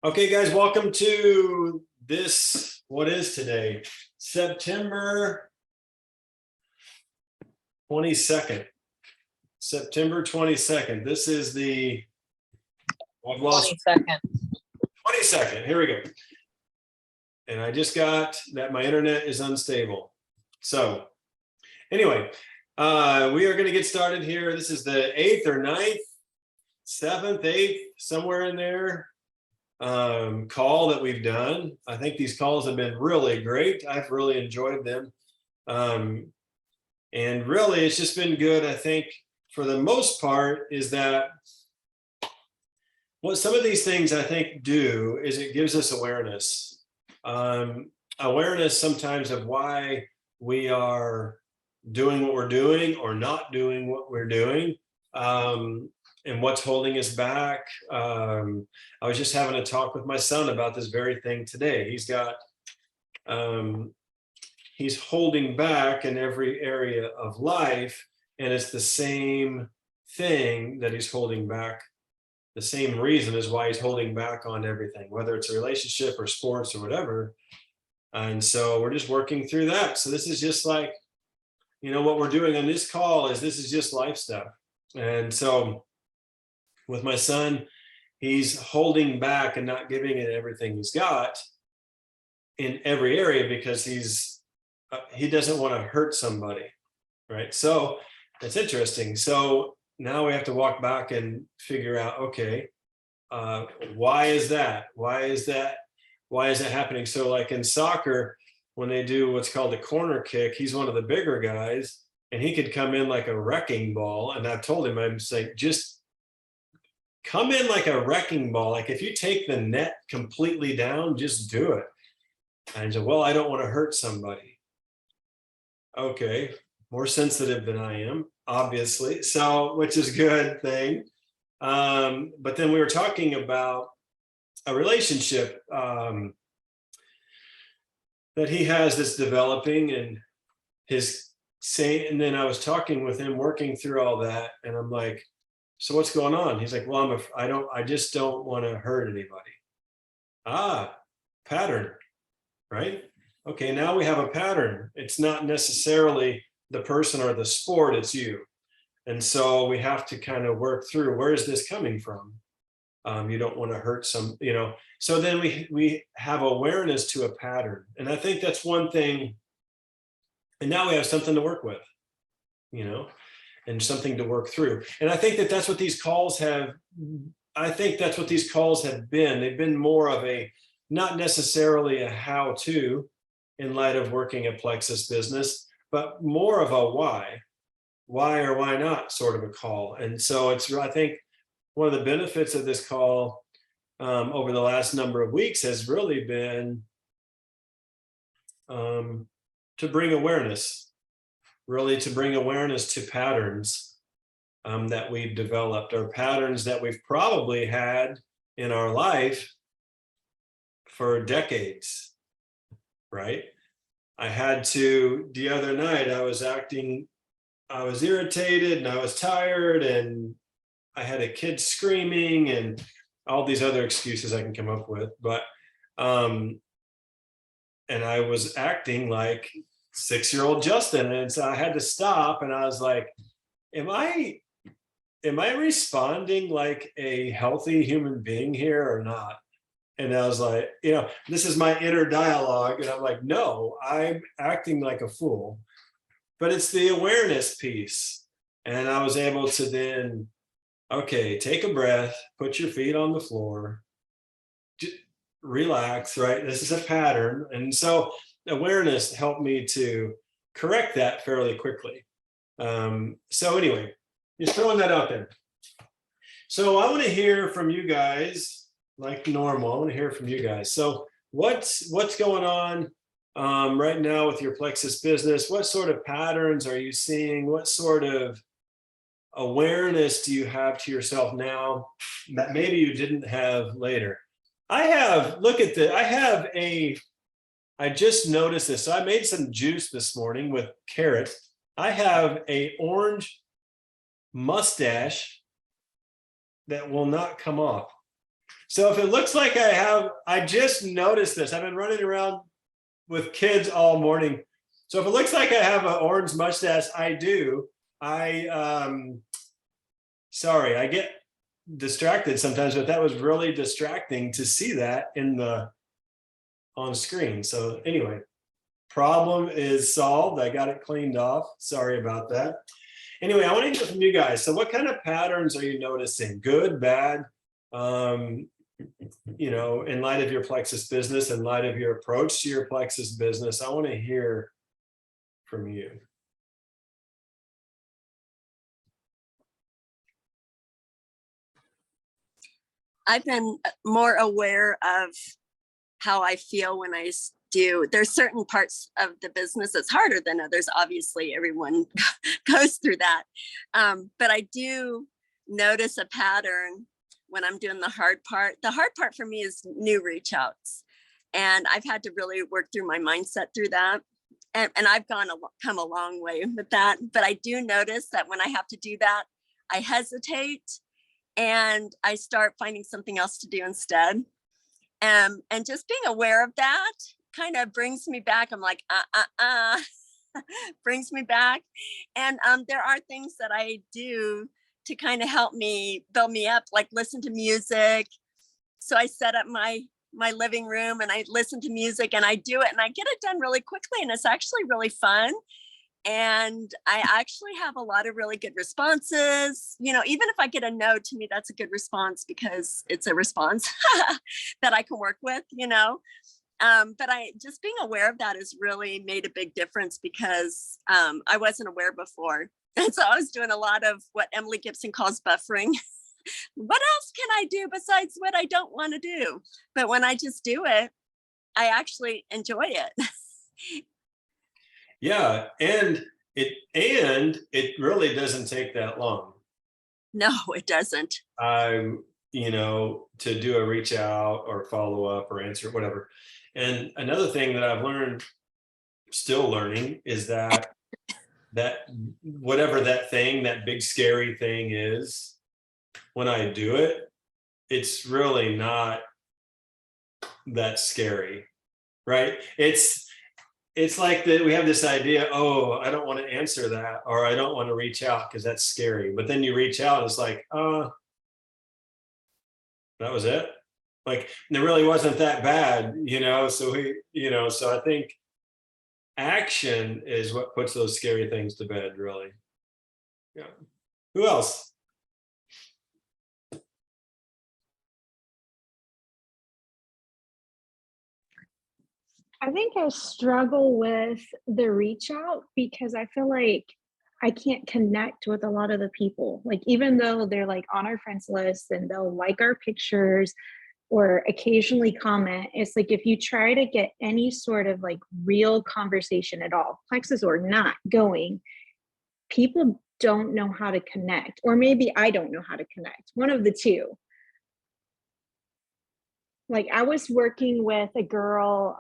Okay, guys, welcome to this. What is today? September 22nd. September 22nd. This is the I've lost 22nd. 22nd. Here we go. And I just got that my internet is unstable. So anyway, we are going to get started here. This is the 8th or 9th, 7th, 8th, somewhere in there. Call that we've done. I think these calls have been really great. I've really enjoyed them. And really, it's just been good. I think for the most part is that what some of these things I think do is it gives us awareness. Awareness sometimes of why we are doing what we're doing or not doing what we're doing. And what's holding us back. I was just having a talk with my son about this very thing today. He's holding back in every area of life, and it's the same thing that he's holding back. The same reason is why he's holding back on everything, whether it's a relationship or sports or whatever. And so we're just working through that. So this is just like, what we're doing on this call is this is just life stuff. And so with my son, he's holding back and not giving it everything he's got in every area because he doesn't want to hurt somebody, right? So it's interesting. So now we have to walk back and figure out, okay, why is that? Why is that happening? So like in soccer, when they do what's called a corner kick, he's one of the bigger guys and he could come in like a wrecking ball. And I've told him, I'm saying, just come in like a wrecking ball. Like if you take the net completely down, just do it. And I said, well, I don't want to hurt somebody. Okay, more sensitive than I am, obviously. So, which is a good thing. But then we were talking about a relationship that he has that's developing and and then I was talking with him, working through all that. And I'm like, so what's going on? He's like, well, I just don't want to hurt anybody. Pattern, right? Okay, now we have a pattern. It's not necessarily the person or the sport, it's you. And so we have to kind of work through, where is this coming from? You don't want to hurt so then we have awareness to a pattern. And I think that's one thing. And now we have something to work with, and something to work through. And I think that's what these calls have. Been. They've been more of a, not necessarily a how-to in light of working a Plexus business, but more of a why or why not sort of a call. And so I think one of the benefits of this call over the last number of weeks has really been to bring awareness to patterns that we've developed, or patterns that we've probably had in our life for decades, right? The other night I was irritated and I was tired and I had a kid screaming and all these other excuses I can come up with, but and I was acting like 6-year-old Justin. And so I had to stop and I was like, am I responding like a healthy human being here or not? And I was like, this is my inner dialogue. And I'm like, no, I'm acting like a fool. But it's the awareness piece. And I was able to then, okay, take a breath, put your feet on the floor, relax, right? This is a pattern. And so awareness helped me to correct that fairly quickly. So anyway, just throwing that out there. So I want to hear from you guys like normal. I want to hear from you guys. So what's going on right now with your Plexus business? What sort of patterns are you seeing? What sort of awareness do you have to yourself now that maybe you didn't have later? I just noticed this. So I made some juice this morning with carrots. I have a orange mustache that will not come off. So if it looks like I just noticed this. I've been running around with kids all morning. So if it looks like I have an orange mustache, I do. Sorry, I get distracted sometimes, but that was really distracting to see that on screen. So anyway, problem is solved. I got it cleaned off. Sorry about that. Anyway, I want to hear from you guys. So what kind of patterns are you noticing? Good, bad? In light of your Plexus business, in light of your approach to your Plexus business, I want to hear from you. I've been more aware of how I feel when I do. There's certain parts of the business that's harder than others. Obviously, everyone goes through that. But I do notice a pattern when I'm doing the hard part. The hard part for me is new reach outs. And I've had to really work through my mindset through that. And I've come a long way with that. But I do notice that when I have to do that, I hesitate and I start finding something else to do instead. And just being aware of that kind of brings me back. I'm like, brings me back. And there are things that I do to kind of help me build me up, like listen to music. So I set up my living room and I listen to music and I do it and I get it done really quickly. And it's actually really fun. And I actually have a lot of really good responses. Even if I get a no, to me, that's a good response because it's a response that I can work with, But I just being aware of that has really made a big difference because I wasn't aware before. And so I was doing a lot of what Emily Gibson calls buffering. What else can I do besides what I don't want to do? But when I just do it, I actually enjoy it. Yeah, and it really doesn't take that long. No, it doesn't. To do a reach out or follow up or answer whatever. And another thing that I've learned, still learning, is that whatever that big scary thing is, when I do it, it's really not that scary, right? It's like that we have this idea, oh, I don't want to answer that, or I don't want to reach out because that's scary. But then you reach out, it's like, that was it. Like, it really wasn't that bad, so I think action is what puts those scary things to bed, really. Yeah. Who else? I think I struggle with the reach out because I feel like I can't connect with a lot of the people. Like, even though they're like on our friends list and they'll like our pictures or occasionally comment, it's like if you try to get any sort of like real conversation at all, Plexus or not, going, people don't know how to connect, or maybe I don't know how to connect. One of the two. Like, I was working with a girl,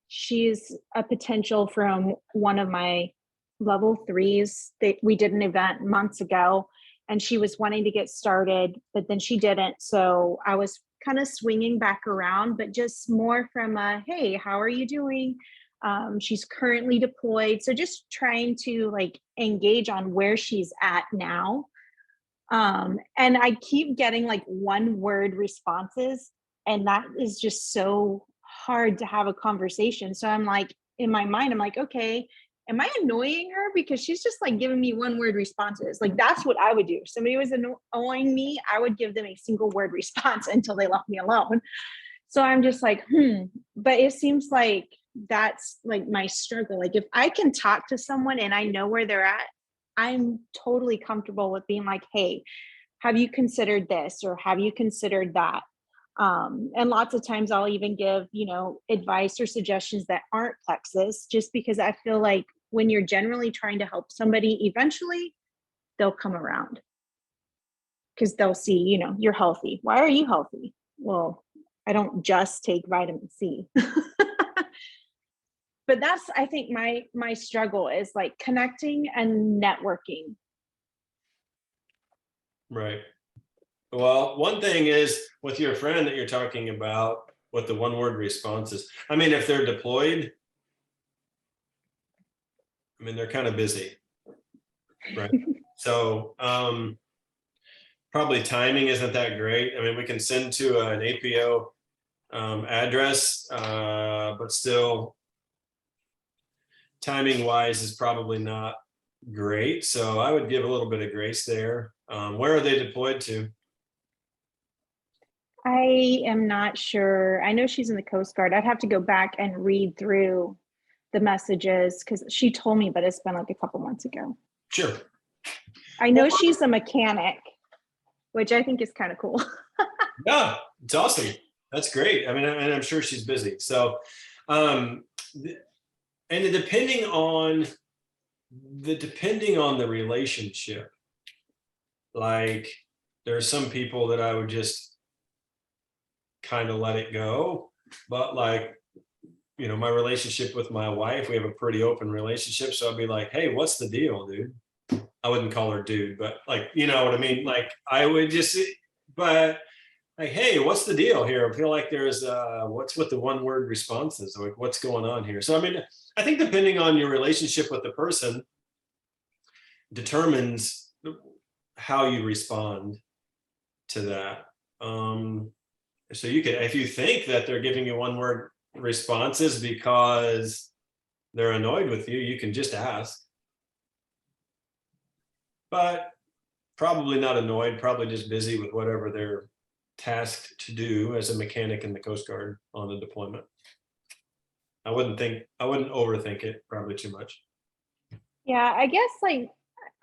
she's a potential from one of my level 3s that we did an event months ago, and she was wanting to get started, but then she didn't. So I was kind of swinging back around, but just more from a, hey, how are you doing? She's currently deployed. So just trying to like engage on where she's at now. And I keep getting like 1-word responses, and that is just so hard to have a conversation. So I'm like, in my mind, I'm like, okay, am I annoying her? Because she's just like giving me 1-word responses. Like, that's what I would do. If somebody was annoying me, I would give them a single word response until they left me alone. So I'm just like, but it seems like that's like my struggle. Like, if I can talk to someone and I know where they're at, I'm totally comfortable with being like, hey, have you considered this, or have you considered that? And lots of times I'll even give, advice or suggestions that aren't Plexus, just because I feel like when you're generally trying to help somebody, eventually they'll come around because they'll see, you're healthy. Why are you healthy? Well, I don't just take vitamin C. But that's, I think, my struggle is like connecting and networking. Right. Well, one thing is with your friend that you're talking about, with the one word responses. I mean, if they're deployed, I mean, they're kind of busy, right? So, probably timing isn't that great. I mean, we can send to an APO address, but still timing wise is probably not great. So I would give a little bit of grace there. Where are they deployed to? I am not sure. I know she's in the Coast Guard. I'd have to go back and read through the messages because she told me, but it's been like a couple months ago. Sure. I know she's a mechanic, which I think is kind of cool. Yeah, it's awesome. That's great. I mean, and I'm sure she's busy. So, and depending on the relationship, like there are some people that I would just kind of let it go, but like, you know, my relationship with my wife, we have a pretty open relationship. So I'd be like, hey, what's the deal, dude? I wouldn't call her dude, but like, you know what I mean? Like I would just, but like, hey, what's the deal here? I feel like there's what's with the one word responses, like what's going on here? So I mean, I think depending on your relationship with the person determines how you respond to that. So you could, if you think that they're giving you one word responses because they're annoyed with you, you can just ask. But probably not annoyed, probably just busy with whatever they're tasked to do as a mechanic in the Coast Guard on a deployment. I wouldn't overthink it probably too much. Yeah, I guess like,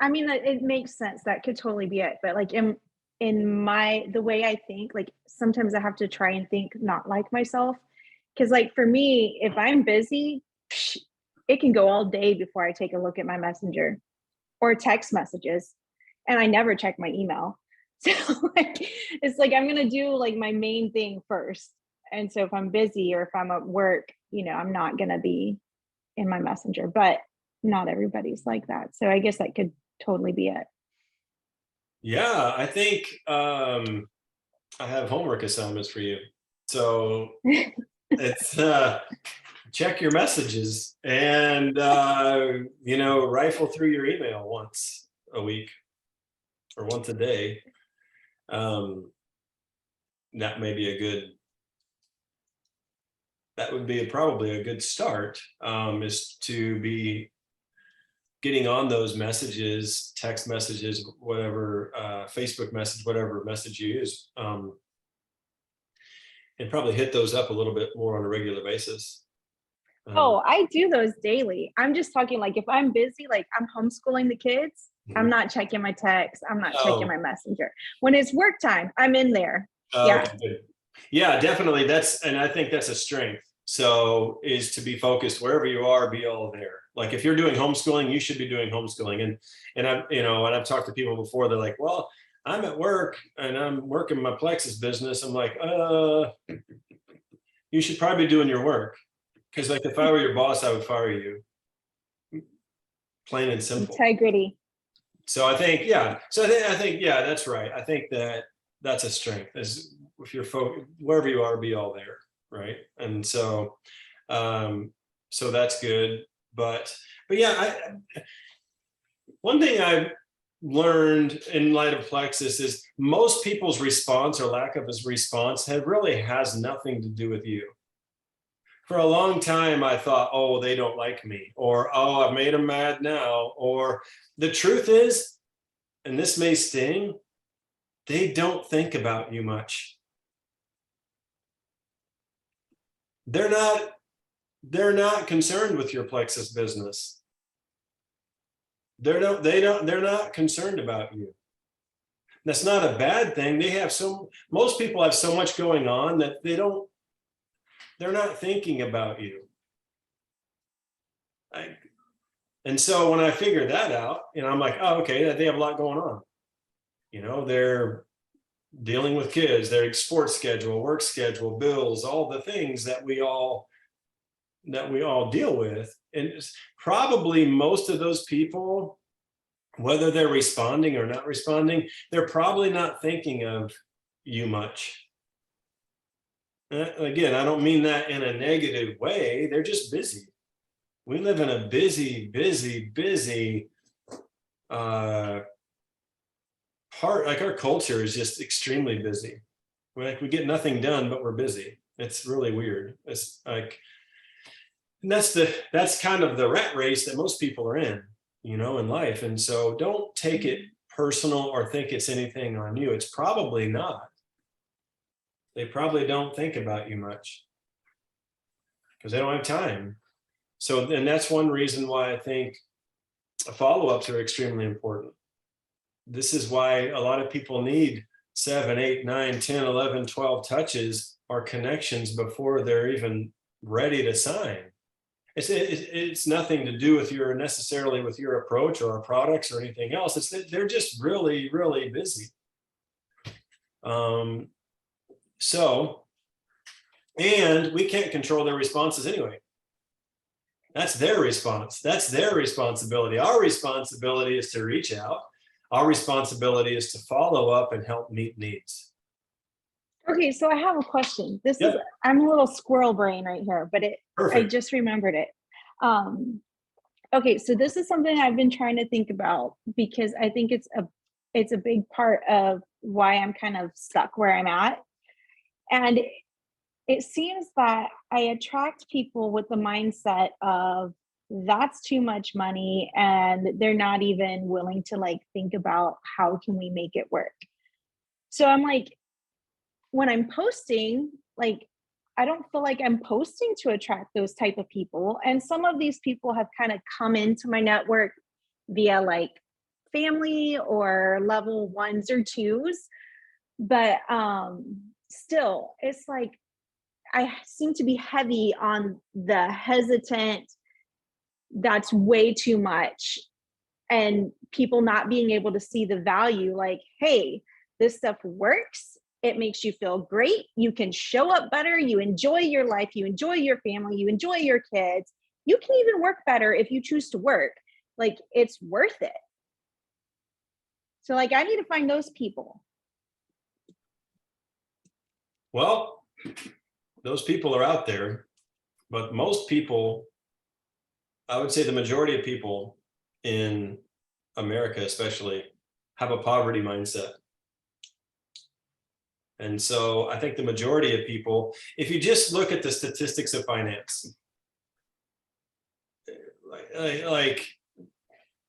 I mean, it makes sense. That could totally be it. But like in the way I think, like sometimes I have to try and think not like myself. Cause like for me, if I'm busy, it can go all day before I take a look at my messenger or text messages. And I never check my email. So like it's like I'm gonna do like my main thing first. And so if I'm busy or if I'm at work, you know, I'm not gonna be in my messenger, but not everybody's like that. So I guess that could totally be it. Yeah, I think I have homework assignments for you. So it's check your messages and you know, rifle through your email once a week or once a day. That may be that would be probably a good start, is to be getting on those messages, text messages, whatever, Facebook message, whatever message you use, and probably hit those up a little bit more on a regular basis. Oh, I do those daily. I'm just talking like if I'm busy, like I'm homeschooling the kids, I'm not checking my text. I'm not checking my messenger. When it's work time, I'm in there. Yeah. Okay, good. Yeah, definitely. And I think that's a strength. So is to be focused wherever you are, be all there. Like if you're doing homeschooling, you should be doing homeschooling. And I've, you know, and I've talked to people before, they're like, well, I'm at work and I'm working my Plexus business. I'm like, you should probably be doing your work. Cause like if I were your boss, I would fire you. Plain and simple. Integrity. So I think, yeah. So I think, yeah, that's right. I think that's a strength, is if you're wherever you are, be all there, right? And so, so that's good. But yeah, one thing I've learned in light of Plexus is most people's response or lack of his response really has nothing to do with you. For a long time, I thought, oh, they don't like me, or, oh, I've made them mad now. Or the truth is, and this may sting, they don't think about you much. They're not concerned with your Plexus business. They're not concerned about you. That's not a bad thing. Most people have so much going on that they're not thinking about you. And so when I figured that out, you know, I'm like, oh, okay, they have a lot going on. You know, they're dealing with kids, their sports schedule, work schedule, bills, all the things that we all deal with. And probably most of those people whether they're responding or not responding, they're probably not thinking of you much. Again, I don't mean that in a negative way. They're just busy. We live in a busy part. Like our culture is just extremely busy. We get nothing done, but we're busy. It's really weird. It's like, and that's kind of the rat race that most people are in, in life. And so don't take it personal or think it's anything on you. It's probably not. They probably don't think about you much because they don't have time. So then that's one reason why I think follow-ups are extremely important. This is why a lot of people need 7, 8, 9, 10, 11, 12 touches or connections before they're even ready to sign. It's nothing to do with necessarily with your approach or our products or anything else. It's that they're just really, really busy. And we can't control their responses anyway. That's their response. That's their responsibility. Our responsibility is to reach out. Our responsibility is to follow up and help meet needs. Okay, so I have a question. Yep. I'm a little squirrel brain right here, but I Perfect. just remembered it. Okay, so this is something I've been trying to think about because I think it's a big part of why I'm kind of stuck where I'm at. And it seems that I attract people with the mindset of that's too much money and they're not even willing to like think about how can we make it work. So I'm like, when I'm posting, like I don't feel like I'm posting to attract those type of people. And some of these people have kind of come into my network via like family or level 1s or 2s. But still, it's like I seem to be heavy on the hesitant, that's way too much. And people not being able to see the value, like, hey, this stuff works. It makes you feel great. You can show up better. You enjoy your life. You enjoy your family. You enjoy your kids. You can even work better if you choose to work. Like, it's worth it. So, like, I need to find those people. Well, those people are out there, but most people, I would say the majority of people in America especially, have a poverty mindset. And so I think the majority of people, if you just look at the statistics of finance, like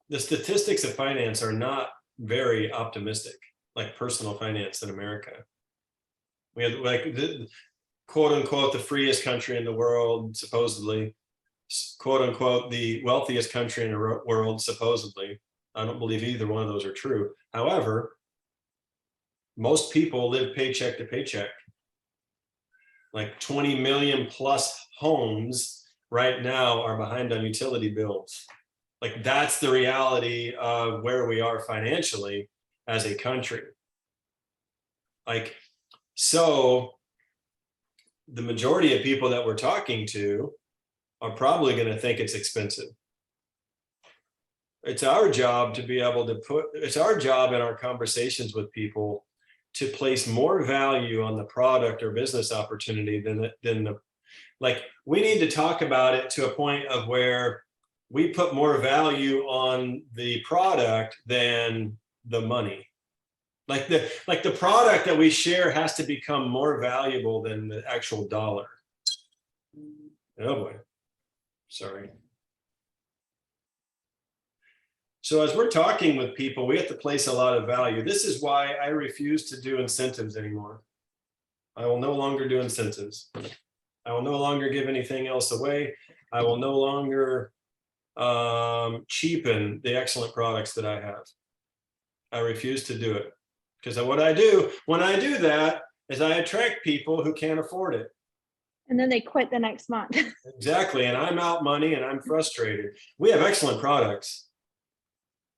the statistics of finance are not very optimistic, like personal finance in America. We have like the quote unquote, the freest country in the world, supposedly, quote unquote, the wealthiest country in the world, supposedly. I don't believe either one of those are true. However, most people live paycheck to paycheck. Like 20 million plus homes right now are behind on utility bills. Like that's the reality of where we are financially as a country. Like, so the majority of people that we're talking to are probably going to think it's expensive. It's our job to be able to it's our job in our conversations with people to place more value on the product or business opportunity than like, we need to talk about it to a point of where we put more value on the product than the money. Like the product that we share has to become more valuable than the actual dollar. Oh boy, sorry. So as we're talking with people, we have to place a lot of value. This is why I refuse to do incentives anymore. I will no longer do incentives. I will no longer give anything else away. I will no longer cheapen the excellent products that I have. I refuse to do it. Because what I do when I do that is I attract people who can't afford it. And then they quit the next month. Exactly. And I'm out money and I'm frustrated. We have excellent products.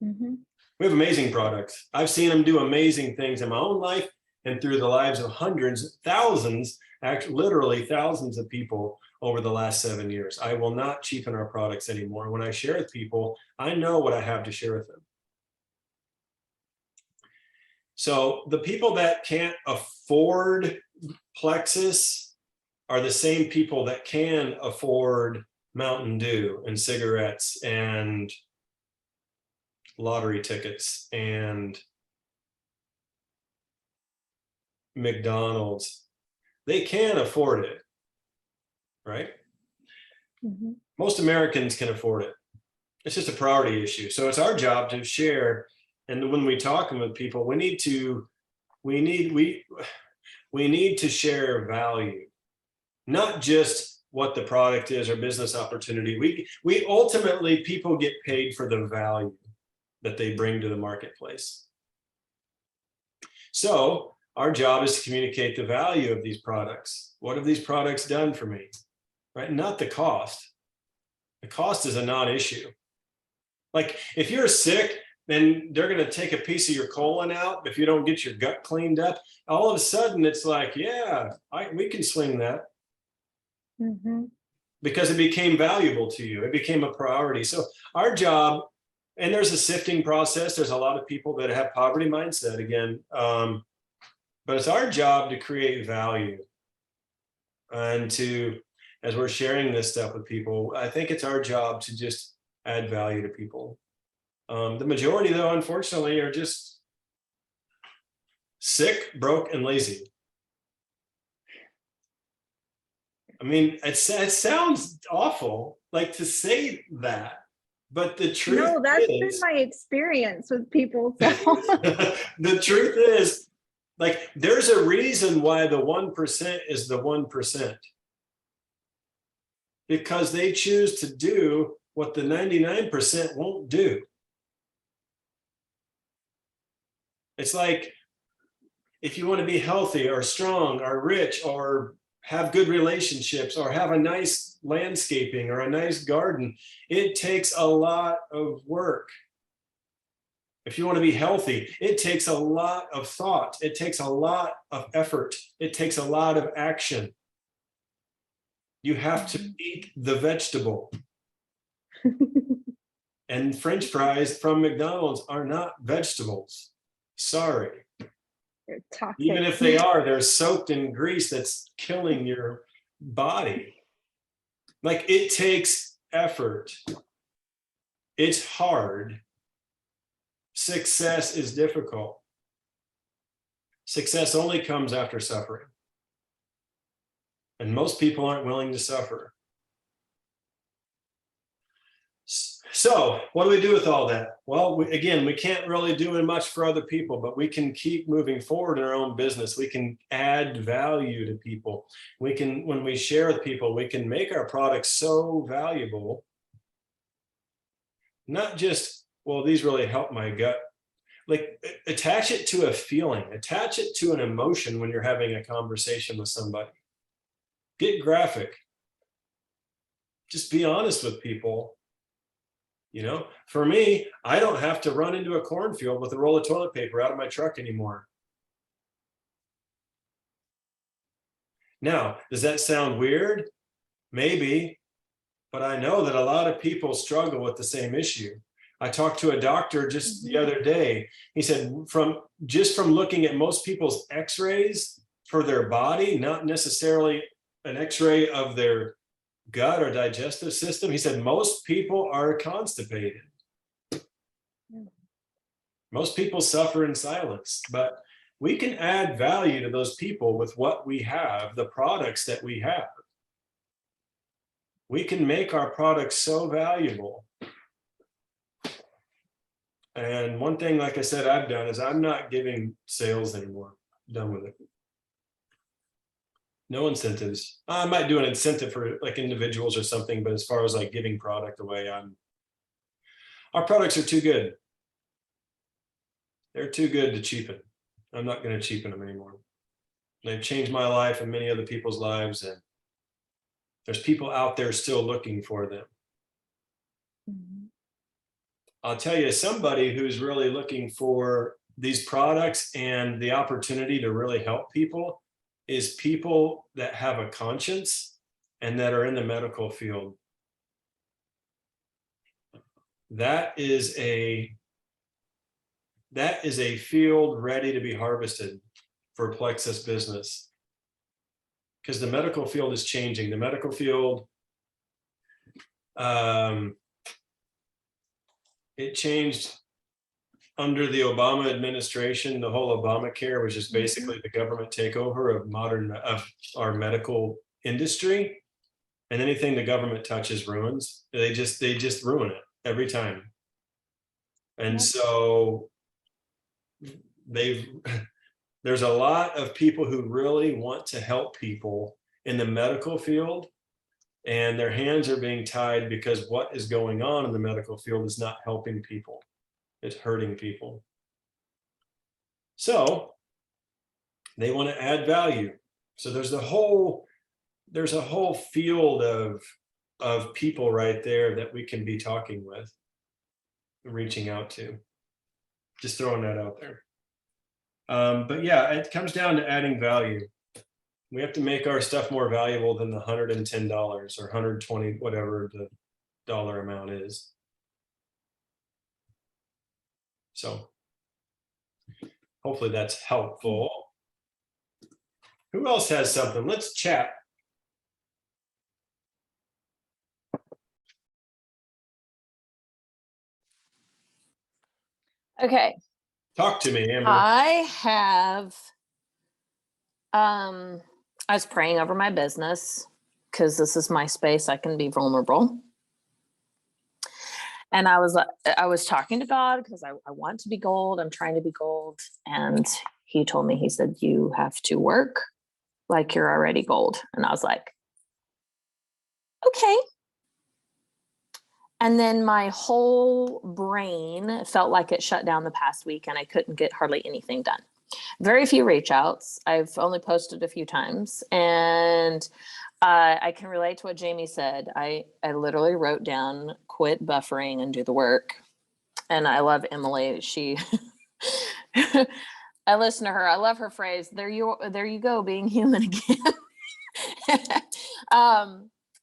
Mm-hmm. We have amazing products. I've seen them do amazing things in my own life and through the lives of hundreds, thousands, actually literally thousands of people over the last 7 years. I will not cheapen our products anymore. When I share with people, I know what I have to share with them. So the people that can't afford Plexus are the same people that can afford Mountain Dew and cigarettes and lottery tickets and McDonald's. They can afford it, right? Mhm. Most Americans can afford it. It's just a priority issue. So it's our job to share. And when we talking with people, we need to share value, not just what the product is or business opportunity. We ultimately, people get paid for the value that they bring to the marketplace. So our job is to communicate the value of these products. What have these products done for me? Right? Not the cost. The cost is a non-issue. Like if you're sick, then they're going to take a piece of your colon out. If you don't get your gut cleaned up, all of a sudden it's like, yeah, we can swing that. Mhm. Because it became valuable to you. It became a priority. So our job, and there's a sifting process. There's a lot of people that have poverty mindset again. But it's our job to create value. And to, as we're sharing this stuff with people, I think it's our job to just add value to people. The majority though, unfortunately, are just sick, broke, and lazy. I mean, it sounds awful, like to say that, but the truth No, that's been is, my experience with people. So. the truth is, like, there's a reason why the 1% is the 1%. Because they choose to do what the 99% won't do. It's like, if you want to be healthy or strong or rich or have good relationships or have a nice landscaping or a nice garden, it takes a lot of work. If you want to be healthy, it takes a lot of thought. It takes a lot of effort. It takes a lot of action. You have to eat the vegetable. And French fries from McDonald's are not vegetables. Sorry. They're toxic. Even if they are, they're soaked in grease that's killing your body. Like, it takes effort. It's hard. Success is difficult. Success only comes after suffering. And most people aren't willing to suffer. So what do we do with all that? Well, again, we can't really do much for other people, but we can keep moving forward in our own business. We can add value to people. We can, when we share with people, we can make our products so valuable. Not just, well, these really help my gut. Like, attach it to a feeling, attach it to an emotion when you're having a conversation with somebody. Get graphic. Just be honest with people. You know, for me, I don't have to run into a cornfield with a roll of toilet paper out of my truck anymore. Now, does that sound weird? Maybe, but I know that a lot of people struggle with the same issue. I talked to a doctor just the other day. He said, from looking at most people's x-rays for their body, not necessarily an x-ray of their gut or digestive system, he said most people are constipated. Most people suffer in silence, but we can add value to those people with what we have, the products that we have. We can make our products so valuable. And one thing, like I said, I've done is I'm not giving sales anymore. I'm done with it. No incentives. I might do an incentive for like individuals or something, but as far as like giving product away, our products are too good. They're too good to cheapen. I'm not going to cheapen them anymore. They've changed my life and many other people's lives, and there's people out there still looking for them. I'll tell you, somebody who's really looking for these products and the opportunity to really help people is people that have a conscience and that are in the medical field. That is that is a field ready to be harvested for Plexus business. Because the medical field is changing. The medical field, it changed under the Obama administration. The whole Obamacare was just basically the government takeover of our medical industry. And anything the government touches ruins. They just ruin it every time. And Yep. so there's a lot of people who really want to help people in the medical field, and their hands are being tied because what is going on in the medical field is not helping people. It's hurting people. So they want to add value. So there's a whole field of people right there that we can be talking with, reaching out to. Just throwing that out there. But yeah, it comes down to adding value. We have to make our stuff more valuable than the $110 or $120, whatever the dollar amount is. So hopefully that's helpful. Who else has something? Let's chat. Okay. Talk to me, Amber. I was praying over my business because this is my space. I can be vulnerable. And I was talking to God because I want to be gold. I'm trying to be gold. And he told me, he said, you have to work like you're already gold. And I was like, okay. And then my whole brain felt like it shut down the past week and I couldn't get hardly anything done. Very few reach outs. I've only posted a few times, and I can relate to what Jamie said. I literally wrote down, quit buffering and do the work. And I love Emily. She, I listen to her. I love her phrase. There you go, being human again.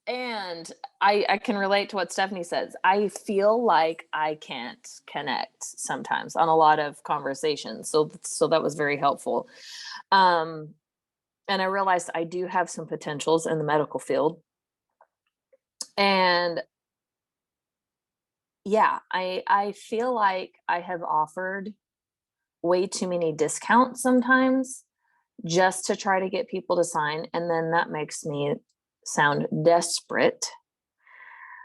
And I can relate to what Stephanie says. I feel like I can't connect sometimes on a lot of conversations. So that was very helpful. And I realized I do have some potentials in the medical field. And yeah, I feel like I have offered way too many discounts sometimes just to try to get people to sign. And then that makes me sound desperate.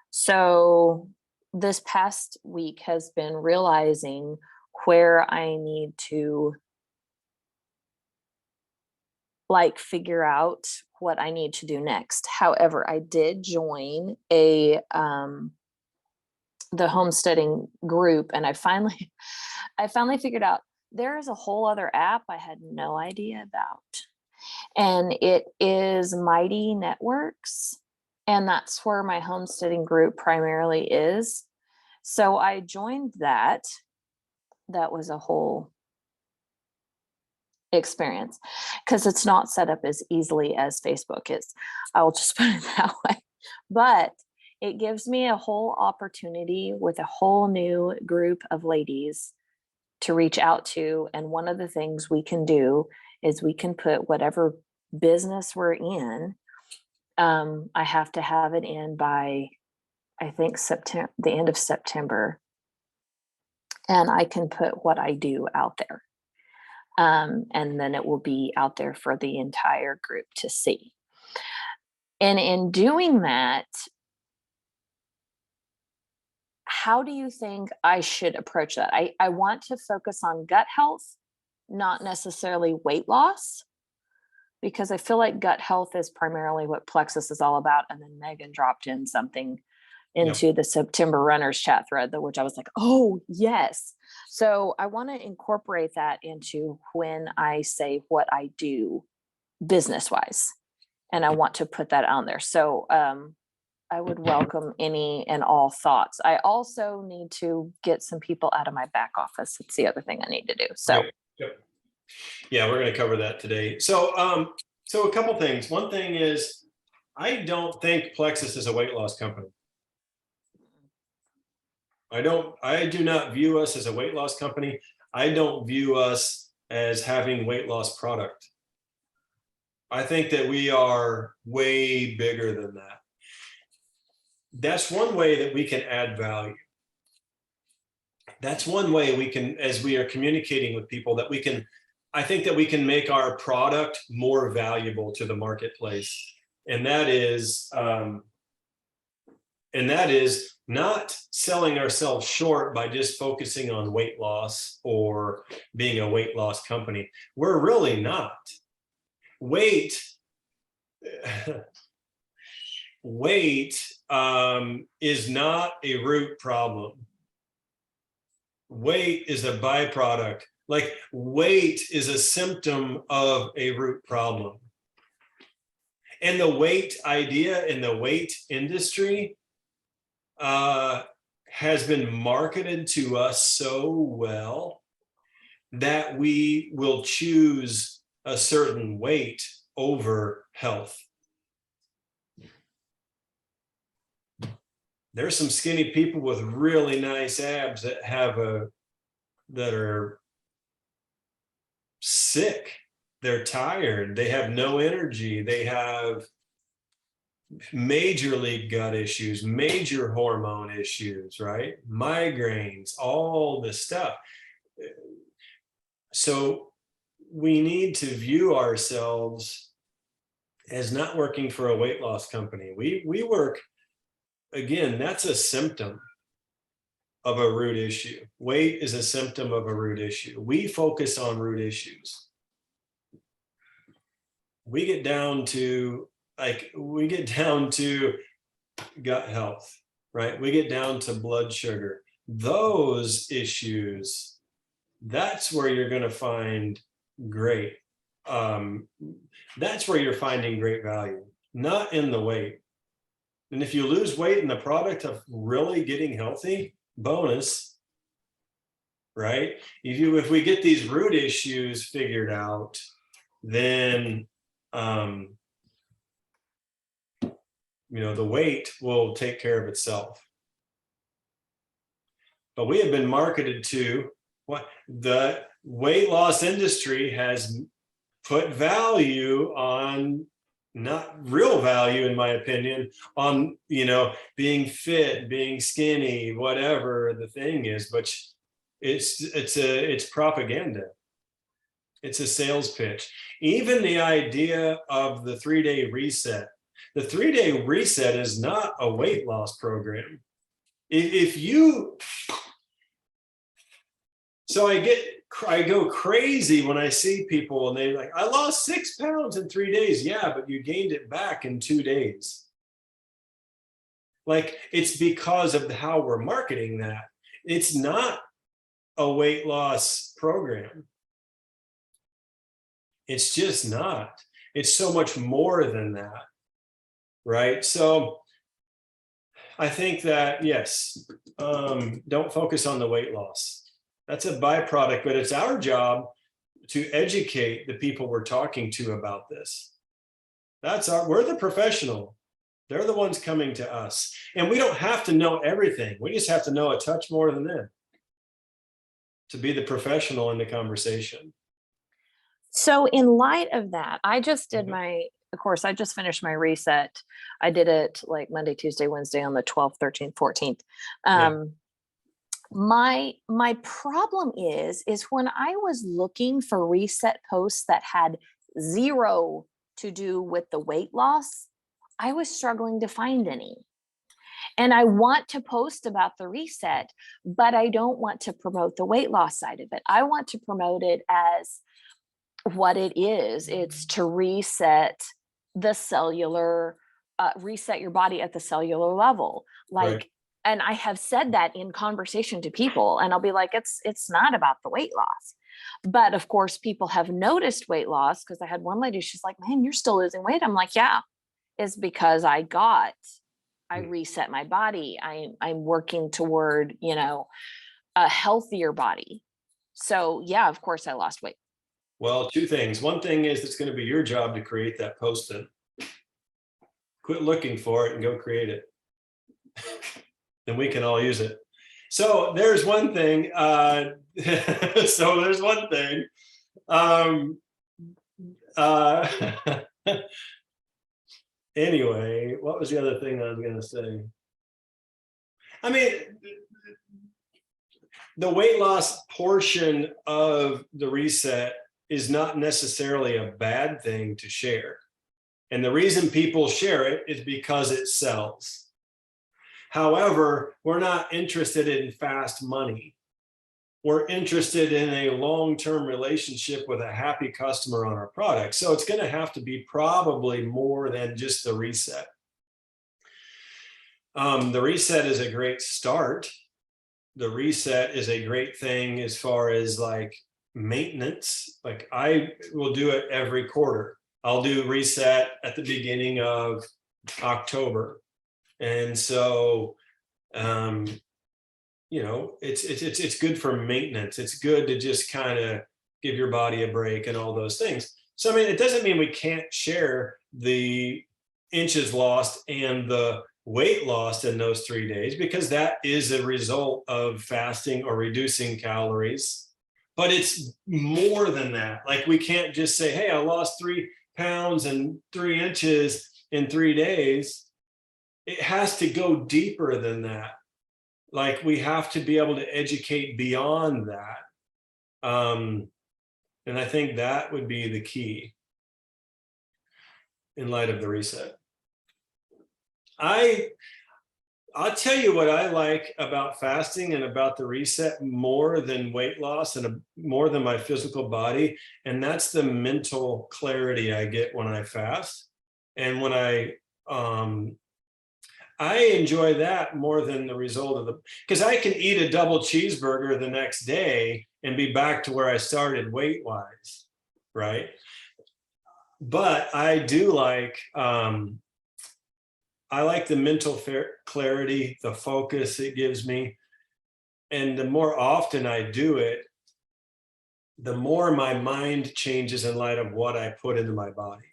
So this past week has been realizing where I need to figure out what I need to do next. However, I did join the homesteading group, and I finally figured out there is a whole other app I had no idea about. And it is Mighty Networks. And that's where my homesteading group primarily is. So I joined that. That was a whole experience because it's not set up as easily as Facebook is. I'll just put it that way. But it gives me a whole opportunity with a whole new group of ladies to reach out to. And one of the things we can do is we can put whatever business we're in. I have to have it in by, I think, September, the end of September. And I can put what I do out there. And then it will be out there for the entire group to see. And in doing that, how do you think I should approach that? I want to focus on gut health, not necessarily weight loss, because I feel like gut health is primarily what Plexus is all about. And then Megan dropped in something into the September runners chat thread, which I was like, oh yes. So I want to incorporate that into when I say what I do business wise. And I want to put that on there. So I would welcome any and all thoughts. I also need to get some people out of my back office. It's the other thing I need to do. So yeah, we're going to cover that today. So a couple things. One thing is, I don't think Plexus is a weight loss company. I do not view us as a weight loss company. I don't view us as having weight loss product. I think that we are way bigger than that. That's one way that we can add value. That's one way we can, as we are communicating with people, that we can, I think that we can make our product more valuable to the marketplace. And that is not selling ourselves short by just focusing on weight loss or being a weight loss company. We're really not. Weight is not a root problem. Weight is a byproduct. Like, weight is a symptom of a root problem. And the weight idea in the weight industry has been marketed to us so well that we will choose a certain weight over health. There's some skinny people with really nice abs that are sick. They're tired. They have no energy. They have majorly gut issues, major hormone issues, right? Migraines, all this stuff. So we need to view ourselves as not working for a weight loss company. We work, again, that's a symptom of a root issue. Weight is a symptom of a root issue. We focus on root issues. We get down to gut health, right? We get down to blood sugar. Those issues, that's where you're going to find great. That's where you're finding great value, not in the weight. And if you lose weight in the product of really getting healthy, bonus, right? If we get these root issues figured out, then the weight will take care of itself. But we have been marketed to what the weight loss industry has put value on, not real value, in my opinion, on, being fit, being skinny, whatever the thing is, but it's propaganda. It's a sales pitch. Even the idea of the 3-day reset. The 3-day reset is not a weight loss program. So I go crazy when I see people and they're like, I lost 6 pounds in 3 days. Yeah, but you gained it back in 2 days. Like, it's because of how we're marketing that. It's not a weight loss program. It's just not. It's so much more than that, right? So I think that, yes, don't focus on the weight loss. That's a byproduct, but it's our job to educate the people we're talking to about this. We're the professional. They're the ones coming to us. And we don't have to know everything. We just have to know a touch more than them to be the professional in the conversation. So in light of that, I just did I just finished my reset. I did it like Monday, Tuesday, Wednesday on the 12th, 13th, 14th. My problem is when I was looking for reset posts that had zero to do with the weight loss, I was struggling to find any. And I want to post about the reset, but I don't want to promote the weight loss side of it. I want to promote it as what it is. It's to reset the cellular, reset your body at the cellular level. Right. And I have said that in conversation to people, and I'll be like, it's not about the weight loss. But of course, people have noticed weight loss, because I had one lady, she's like, man, you're still losing weight. I'm like, yeah, it's because I reset my body. I'm working toward, a healthier body. So yeah, of course I lost weight. Well, 2 things. One thing is, it's going to be your job to create that post. Quit looking for it and go create it. Then we can all use it. So there's one thing. So there's one thing. Uh, anyway, what was the other thing I was going to say? I mean, the weight loss portion of the reset is not necessarily a bad thing to share. And the reason people share it is because it sells. However, we're not interested in fast money. We're interested in a long-term relationship with a happy customer on our product. So it's going to have to be probably more than just the reset. The reset is a great start. The reset is a great thing as far as like maintenance. Like I will do it every quarter. I'll do reset at the beginning of October. And so, you know, it's good for maintenance. It's good to just kind of give your body a break and all those things. So, I mean, it doesn't mean we can't share the inches lost and the weight lost in those 3 days, because that is a result of fasting or reducing calories. But it's more than that. Like we can't just say, hey, I lost 3 pounds and 3 inches in 3 days. It has to go deeper than that. Like we have to be able to educate beyond that. And I think that would be the key in light of the reset. I'll tell you what I like about fasting and about the reset more than weight loss and more than my physical body. And that's the mental clarity I get when I fast. And when I enjoy that more than the result of because I can eat a double cheeseburger the next day and be back to where I started weight wise, right? But I do like, I like the mental clarity, the focus it gives me. And the more often I do it, the more my mind changes in light of what I put into my body.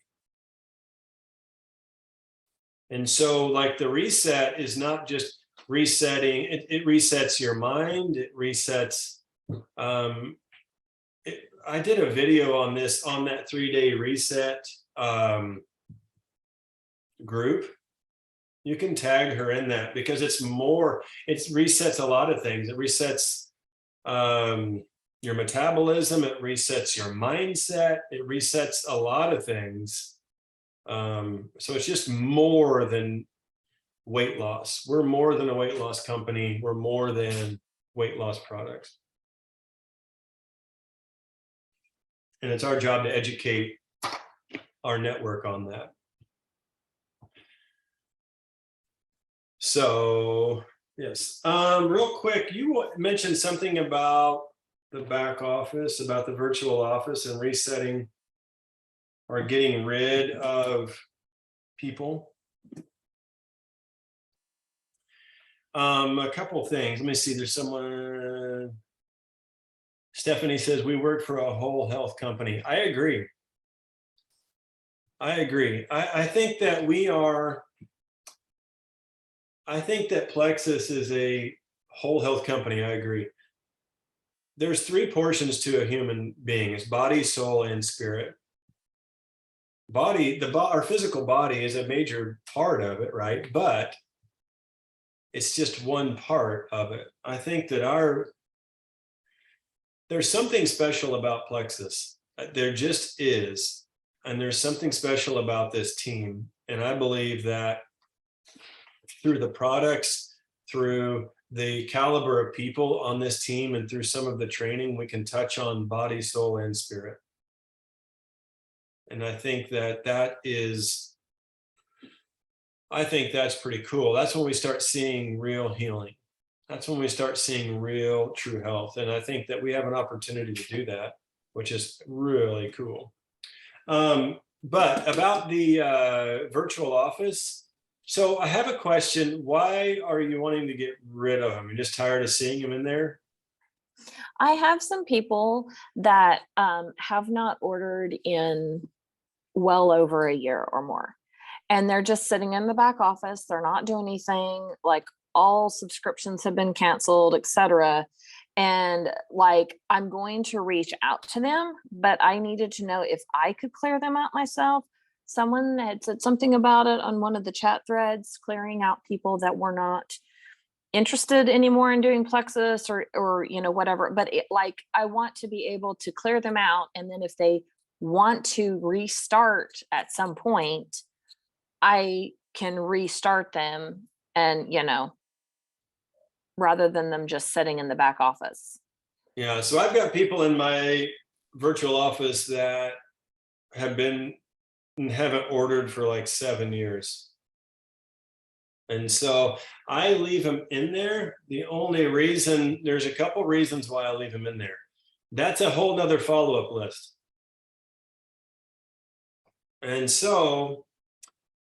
And so like the reset is not just resetting, it resets your mind, it resets, I did a video on this, on that 3-day reset group. You can tag her in that because it's more, it resets a lot of things. It resets your metabolism, it resets your mindset, it resets a lot of things. So it's just more than weight loss. We're more than a weight loss company. We're more than weight loss products. And it's our job to educate our network on that. So, yes. Real quick, you mentioned something about the back office, about the virtual office and resetting or getting rid of people. A couple of things. Let me see. There's someone. Stephanie says we work for a whole health company. I agree. I agree. I think that we are. I think that Plexus is a whole health company. I agree. There's 3 portions to a human being: it's body, soul, and spirit. Body, our physical body is a major part of it, right? But it's just one part of it. I think that there's something special about Plexus. There just is. And there's something special about this team. And I believe that through the products, through the caliber of people on this team, and through some of the training, we can touch on body, soul, and spirit. And I think that is, I think that's pretty cool. That's when we start seeing real healing. That's when we start seeing real true health. And I think that we have an opportunity to do that, which is really cool. But about the virtual office, so I have a question. Why are you wanting to get rid of them? You're just tired of seeing them in there? I have some people that have not ordered in well over a year or more. And they're just sitting in the back office. They're not doing anything. Like all subscriptions have been canceled, etc. And like, I'm going to reach out to them, but I needed to know if I could clear them out myself. Someone had said something about it on one of the chat threads, clearing out people that were not interested anymore in doing Plexus or whatever. But like, I want to be able to clear them out, and then if they want to restart at some point, I can restart them, and rather than them just sitting in the back office. Yeah, so I've got people in my virtual office that haven't ordered for like 7 years. And so I leave them in there. The only reason, there's a couple reasons why I leave them in there. That's a whole nother follow-up list. And so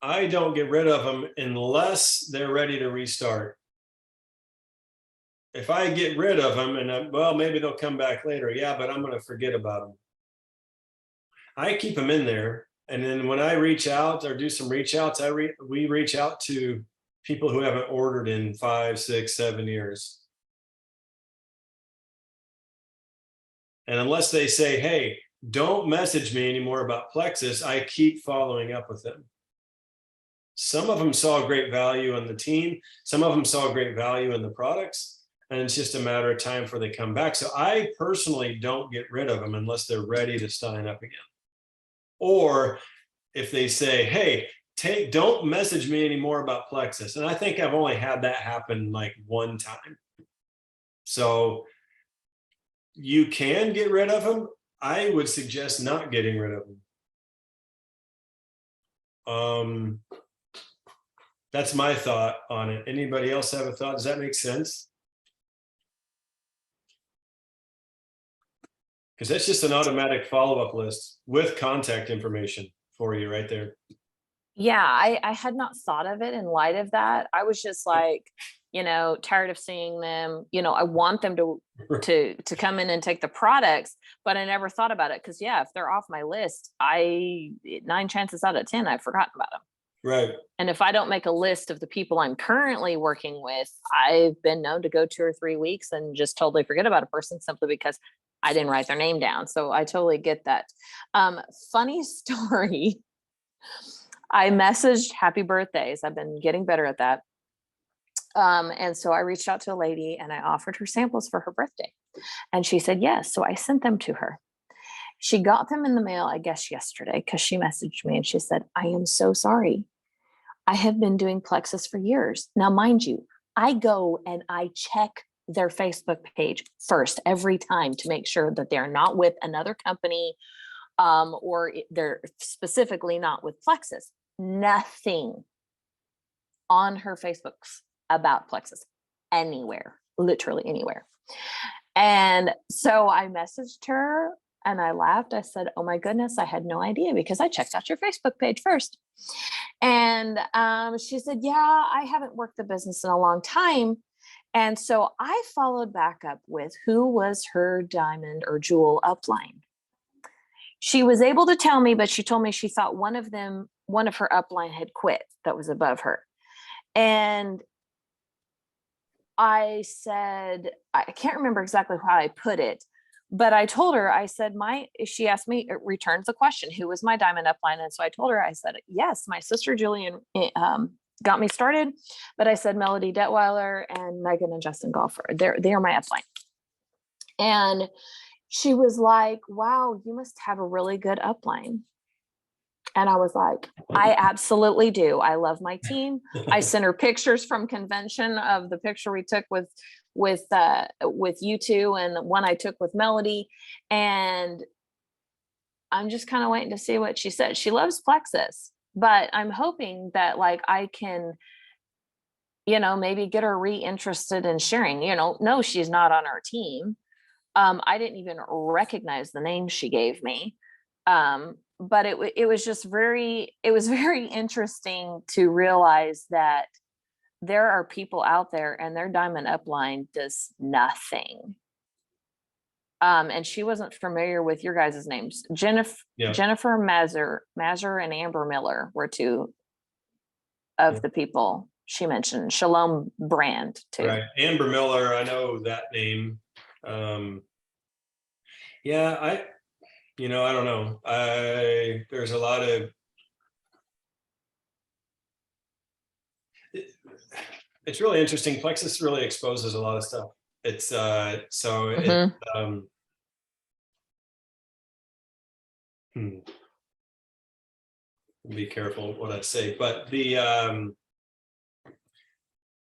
I don't get rid of them unless they're ready to restart. If I get rid of them and well, maybe they'll come back later. Yeah, but I'm going to forget about them. I keep them in there. And then when I reach out or do some reach outs, we reach out to people who haven't ordered in 5, 6, 7 years. And unless they say, hey, don't message me anymore about Plexus, I keep following up with them. Some of them saw great value in the team. Some of them saw great value in the products. And it's just a matter of time before they come back. So I personally don't get rid of them unless they're ready to sign up again. Or if they say, hey, don't message me anymore about Plexus. And I think I've only had that happen like one time. So you can get rid of them. I would suggest not getting rid of them. That's my thought on it. Anybody else have a thought? Does that make sense? Because that's just an automatic follow-up list with contact information for you right there. Yeah, I had not thought of it in light of that. I was just like, tired of seeing them. I want them to come in and take the products, but I never thought about it because if they're off my list, 9 chances out of 10 I've forgotten about them. Right. And if I don't make a list of the people I'm currently working with, I've been known to go 2 or 3 weeks and just totally forget about a person simply because I didn't write their name down. So I totally get that. Funny story. I messaged happy birthdays. I've been getting better at that. And so I reached out to a lady and I offered her samples for her birthday. And she said yes. So I sent them to her. She got them in the mail, I guess, yesterday, because she messaged me and she said, I am so sorry. I have been doing Plexus for years. Now, mind you, I go and I check their Facebook page first every time to make sure that they're not with another company or they're specifically not with Plexus. Nothing on her Facebooks about Plexus anywhere, literally anywhere. And so I messaged her and I laughed. I said, oh my goodness, I had no idea because I checked out your Facebook page first. And she said, yeah, I haven't worked the business in a long time. And so I followed back up with who was her diamond or jewel upline. She was able to tell me, but she told me she thought one of her upline had quit that was above her. And I said, I can't remember exactly how I put it, but I told her, I said, she asked me, it returns the question, who was my diamond upline? And so I told her, I said, yes, my sister Julian got me started, but I said Melody Detweiler and Megan and Justin Golfer, they are my upline. And she was like, wow, you must have a really good upline. And I was like, I absolutely do. I love my team. I sent her pictures from convention of the picture we took with you two and the one I took with Melody. And I'm just kind of waiting to see what she said. She loves Plexus, but I'm hoping that like I can, maybe get her reinterested in sharing. No, she's not on our team. I didn't even recognize the name she gave me. But it was very interesting to realize that there are people out there and their diamond upline does nothing. And she wasn't familiar with your guys' names. Jennifer Mazur and Amber Miller were two of the people she mentioned Shalom brand too. Right. Amber Miller, I know that name. Yeah, I don't know. There's a lot of, it's really interesting. Plexus really exposes a lot of stuff. It's Mhm. Be careful what I say, but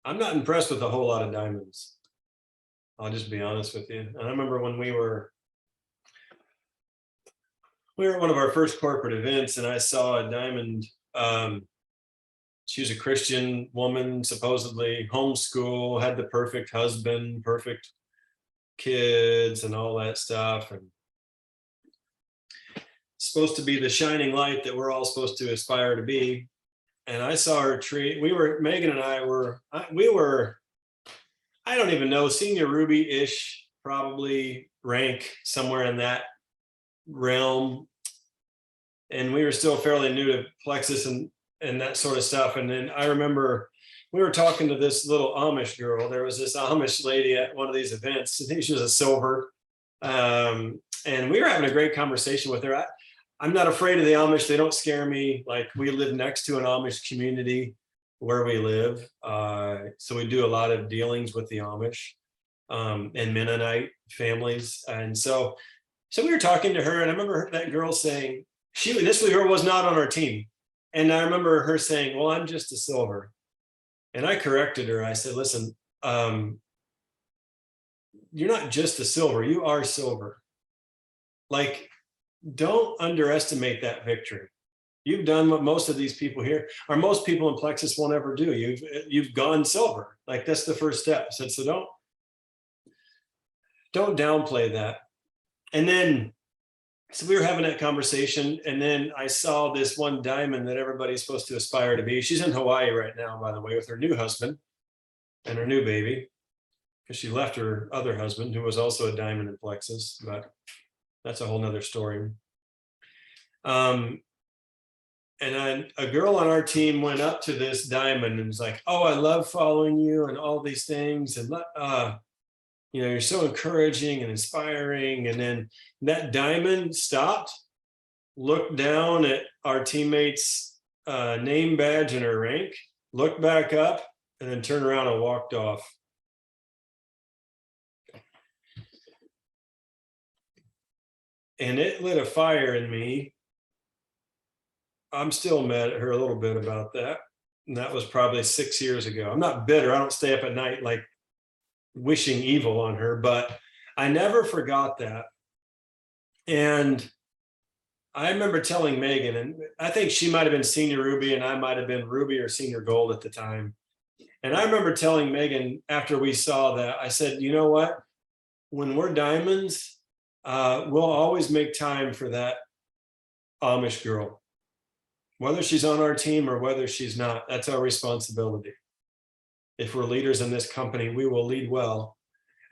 I'm not impressed with a whole lot of diamonds. I'll just be honest with you. And I remember when we were at one of our first corporate events, and I saw a diamond. She was a Christian woman, supposedly homeschool, had the perfect husband, perfect kids, and all that stuff, and supposed to be the shining light that we're all supposed to aspire to be. And I saw her treat. Megan and I were, I don't even know, senior Ruby-ish, probably rank somewhere in that realm. And we were still fairly new to Plexus and that sort of stuff. And then I remember we were talking to this little Amish girl. There was this Amish lady at one of these events. I think she was a silver. And we were having a great conversation with her. I'm not afraid of the Amish. They don't scare me. Like, we live next to an Amish community where we live. So we do a lot of dealings with the Amish and Mennonite families. And so we were talking to her, and I remember that girl saying, this girl was not on our team. And I remember her saying, well, I'm just a silver. And I corrected her. I said, listen, you're not just a silver, you are silver. Like, don't underestimate that victory. You've done what most of these people here, or most people in Plexus will never do. You've gone silver. Like, that's the first step. So don't downplay that. And then, so we were having that conversation, and then I saw this one diamond that everybody's supposed to aspire to be. She's in Hawaii right now, by the way, with her new husband and her new baby, because she left her other husband, who was also a diamond in Plexus, but that's a whole nother story. And a girl on our team went up to this diamond and was like, oh, I love following you and all these things. And you're so encouraging and inspiring. And then that diamond stopped, looked down at our teammate's name badge and her rank, looked back up, and then turned around and walked off. And it lit a fire in me. I'm still mad at her a little bit about that. And that was probably 6 years ago. I'm not bitter. I don't stay up at night like wishing evil on her, but I never forgot that. And I remember telling Megan, and I think she might have been senior Ruby and I might have been Ruby or senior gold at the time. And I remember telling Megan after we saw that, I said, you know what? When we're diamonds, we'll always make time for that Amish girl. Whether she's on our team or whether she's not, that's our responsibility. If we're leaders in this company, we will lead well.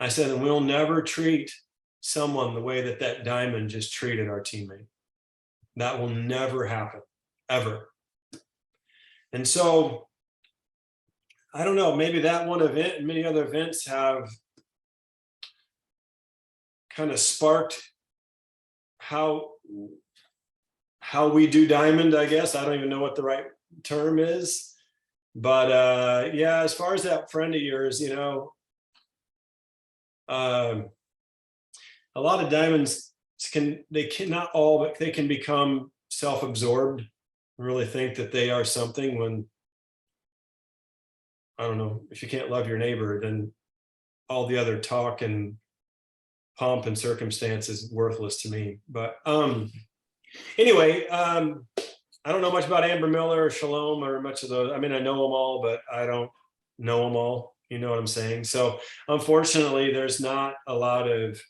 I said, and we'll never treat someone the way that diamond just treated our teammate. That will never happen, ever. And so, I don't know, maybe that one event and many other events have kind of sparked how we do diamond, I guess. I don't even know what the right term is. But yeah, as far as that friend of yours, a lot of diamonds can become self-absorbed, really think that they are something when, I don't know, if you can't love your neighbor, then all the other talk and pomp and circumstance is worthless to me. But anyway, I don't know much about Amber Miller or Shalom or much of those. I mean, I know them all, but I don't know them all. You know what I'm saying? So unfortunately, there's a lot of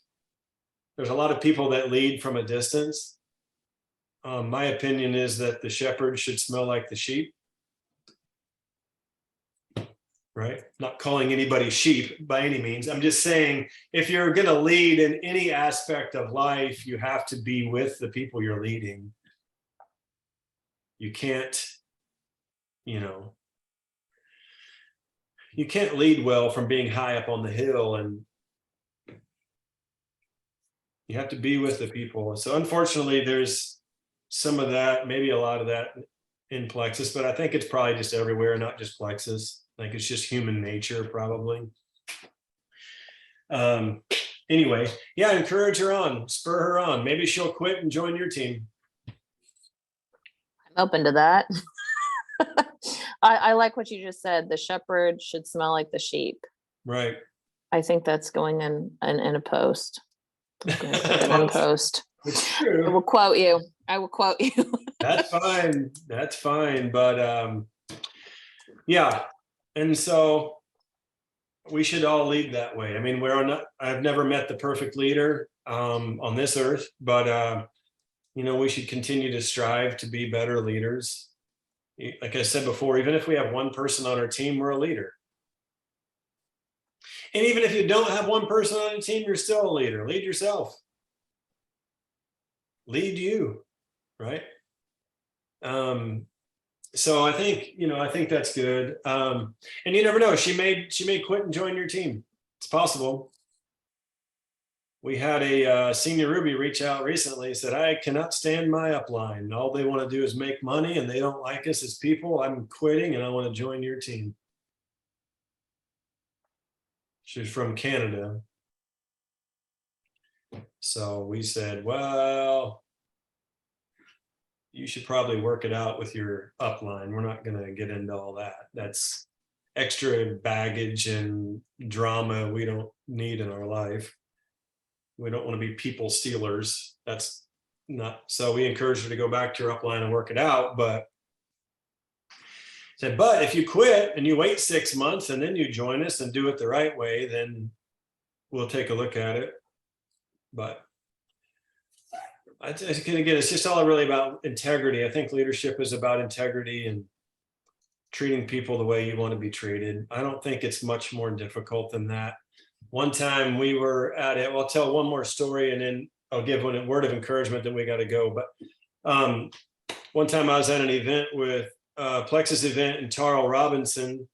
people that lead from a distance. My opinion is that the shepherd should smell like the sheep. Right? Not calling anybody sheep by any means. I'm just saying, if you're going to lead in any aspect of life, you have to be with the people you're leading. You can't, you can't lead well from being high up on the hill, and you have to be with the people. So unfortunately, there's some of that, maybe a lot of that in Plexus, but I think it's probably just everywhere, not just Plexus. Like it's just human nature, probably. Anyway, yeah, encourage her on, spur her on. Maybe she'll quit and join your team. I'm open to that. I like what you just said. The shepherd should smell like the sheep. Right. I think that's going in a post. I'm going to put that in Well, a post. It's I true. will quote you. I will quote you. That's fine. That's fine. But yeah. And so we should all lead that way. I mean, I've never met the perfect leader on this earth, but you know, we should continue to strive to be better leaders. Like I said before, even if we have one person on our team, we're a leader. And even if you don't have one person on a team, you're still a leader. Lead yourself. Lead you, right? So I think, you know, I think that's good. And you never know, she may quit and join your team. It's possible. We had a senior Ruby reach out recently, said, I cannot stand my upline. All they want to do is make money and they don't like us as people. I'm quitting and I want to join your team. She's from Canada. So we said, well, you should probably work it out with your upline. We're not going to get into all that. That's extra baggage and drama we don't need in our life. We don't want to be people stealers. That's not, so we encourage her to go back to your upline and work it out. But said, but if you quit and you wait 6 months and then you join us and do it the right way, then we'll take a look at it. But I think, again, it's just all really about integrity. I think leadership is about integrity and treating people the way you want to be treated. I don't think it's much more difficult than that. One time we were at it, well, I'll tell one more story and then I'll give one a word of encouragement, then we got to go. But one time I was at an event with Plexus event, and Tarl Robinson,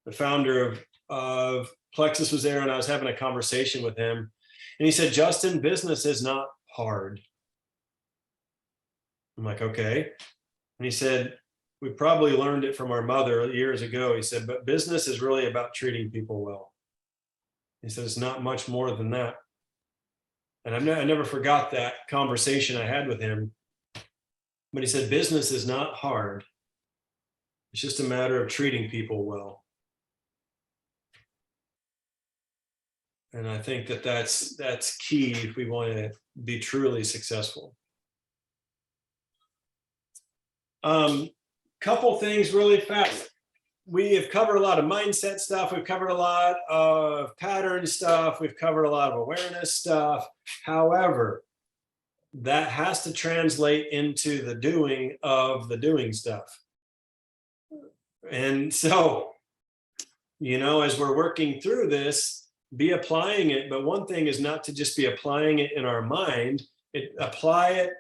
the founder of Plexus, was there, and I was having a conversation with him. And he said, Justin, business is not hard. I'm like, okay. And he said, we probably learned it from our mother years ago. He said, but business is really about treating people well. He said, it's not much more than that. And I never forgot that conversation I had with him. But he said, business is not hard. It's just a matter of treating people well. And I think that that's key if we want to be truly successful. Couple things really fast. We have covered a lot of mindset stuff. We've covered a lot of pattern stuff. We've covered a lot of awareness stuff. However, that has to translate into the doing of the doing stuff. And so, you know, as we're working through this, be applying it. But one thing is not to just be applying it in our mind. Apply it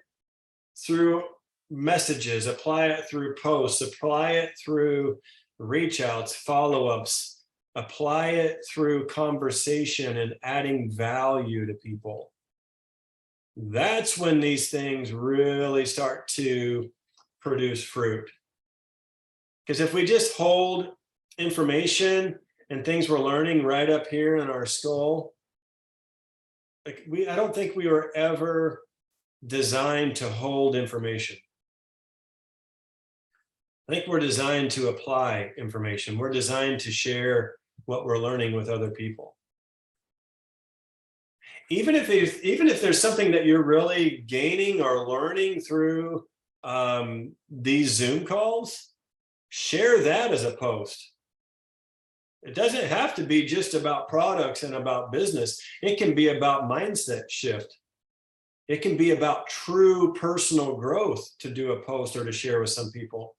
through messages, apply it through posts, apply it through reach outs, follow-ups, apply it through conversation and adding value to people. That's when these things really start to produce fruit. Because if we just hold information and things we're learning right up here in our skull, like I don't think we were ever designed to hold information. I think we're designed to apply information. We're designed to share what we're learning with other people. Even if there's something that you're really gaining or learning through these Zoom calls, share that as a post. It doesn't have to be just about products and about business. It can be about mindset shift. It can be about true personal growth to do a post or to share with some people.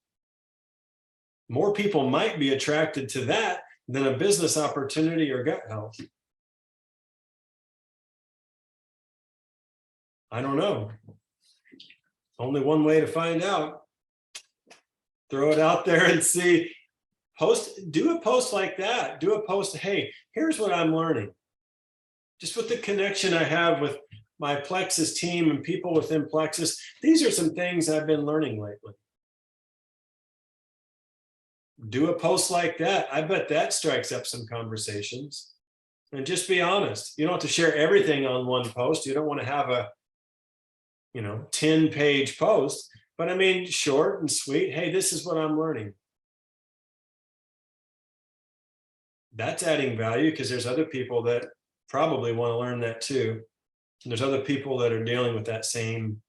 More people might be attracted to that than a business opportunity or gut health. I don't know. Only one way to find out. Throw it out there and see do a post like that. Do a post, hey, here's what I'm learning. Just with the connection I have with my Plexus team and people within Plexus, these are some things I've been learning lately. Do a post like that. I bet that strikes up some conversations. And just be honest. You don't have to share everything on one post. You don't want to have a, 10-page post, but I mean, short and sweet. Hey, this is what I'm learning. That's adding value because there's other people that probably want to learn that too. And there's other people that are dealing with that same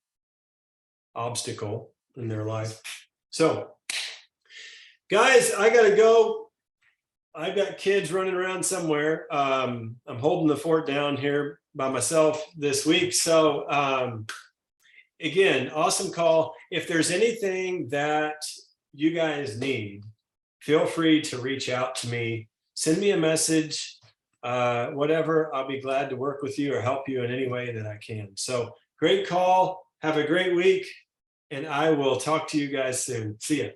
obstacle in their life. So, guys, I got to go. I've got kids running around somewhere. I'm holding the fort down here by myself this week. So, again, awesome call. If there's anything that you guys need, feel free to reach out to me. Send me a message, whatever. I'll be glad to work with you or help you in any way that I can. So great call. Have a great week. And I will talk to you guys soon. See ya.